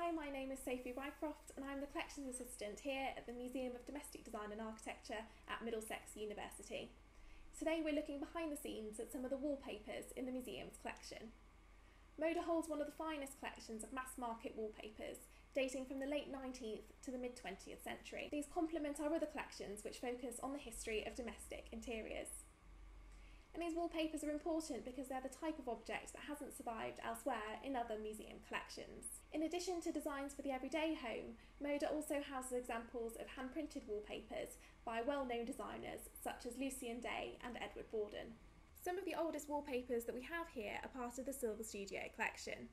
Hi, my name is Sophie Rycroft and I'm the Collections Assistant here at the Museum of Domestic Design and Architecture at Middlesex University. Today we're looking behind the scenes at some of the wallpapers in the museum's collection. Moda holds one of the finest collections of mass-market wallpapers, dating from the late 19th to the mid-20th century. These complement our other collections which focus on the history of domestic interiors. And these wallpapers are important because they're the type of object that hasn't survived elsewhere in other museum collections. In addition to designs for the everyday home, Moda also houses examples of hand-printed wallpapers by well-known designers such as Lucian Day and Edward Borden. Some of the oldest wallpapers that we have here are part of the Silver Studio collection.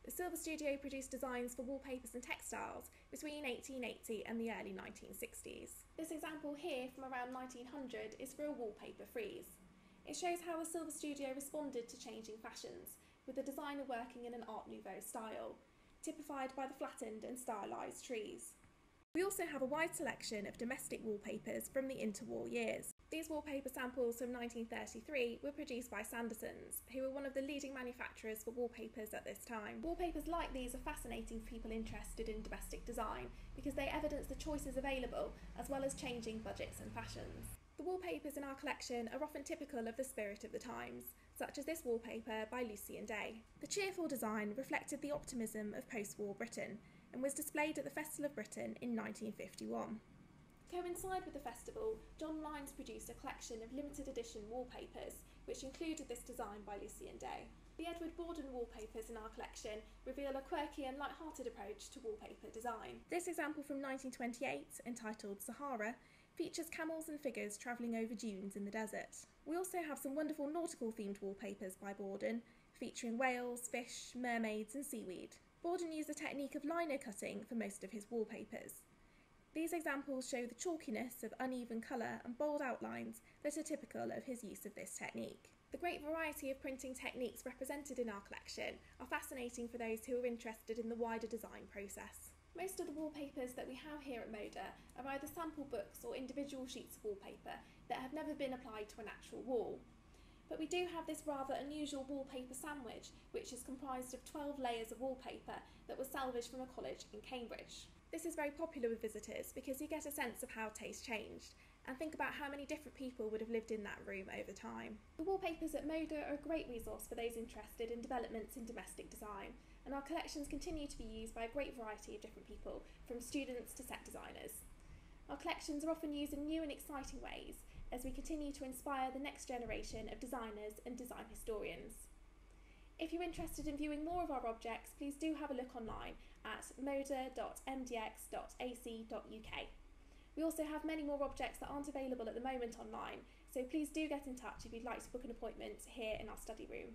The Silver Studio produced designs for wallpapers and textiles between 1880 and the early 1960s. This example here from around 1900 is for a wallpaper frieze. It shows how the Silver Studio responded to changing fashions, with the designer working in an Art Nouveau style, typified by the flattened and stylised trees. We also have a wide selection of domestic wallpapers from the interwar years. These wallpaper samples from 1933 were produced by Sandersons, who were one of the leading manufacturers for wallpapers at this time. Wallpapers like these are fascinating for people interested in domestic design because they evidence the choices available as well as changing budgets and fashions. The wallpapers in our collection are often typical of the spirit of the times, such as this wallpaper by Lucian Day. The cheerful design reflected the optimism of post-war Britain and was displayed at the Festival of Britain in 1951. To coincide with the festival, John Lynes produced a collection of limited edition wallpapers, which included this design by Lucian Day. The Edward Borden wallpapers in our collection reveal a quirky and light-hearted approach to wallpaper design. This example from 1928, entitled Sahara, features camels and figures travelling over dunes in the desert. We also have some wonderful nautical-themed wallpapers by Borden, featuring whales, fish, mermaids and seaweed. Borden used the technique of lino cutting for most of his wallpapers. These examples show the chalkiness of uneven colour and bold outlines that are typical of his use of this technique. The great variety of printing techniques represented in our collection are fascinating for those who are interested in the wider design process. Most of the wallpapers that we have here at Moda are either sample books or individual sheets of wallpaper that have never been applied to an actual wall. But we do have this rather unusual wallpaper sandwich, which is comprised of 12 layers of wallpaper that was salvaged from a college in Cambridge. This is very popular with visitors because you get a sense of how taste changed and think about how many different people would have lived in that room over time. The wallpapers at Moda are a great resource for those interested in developments in domestic design, and our collections continue to be used by a great variety of different people, from students to set designers. Our collections are often used in new and exciting ways as we continue to inspire the next generation of designers and design historians. If you're interested in viewing more of our objects, please do have a look online at moda.mdx.ac.uk. We also have many more objects that aren't available at the moment online, so please do get in touch if you'd like to book an appointment here in our study room.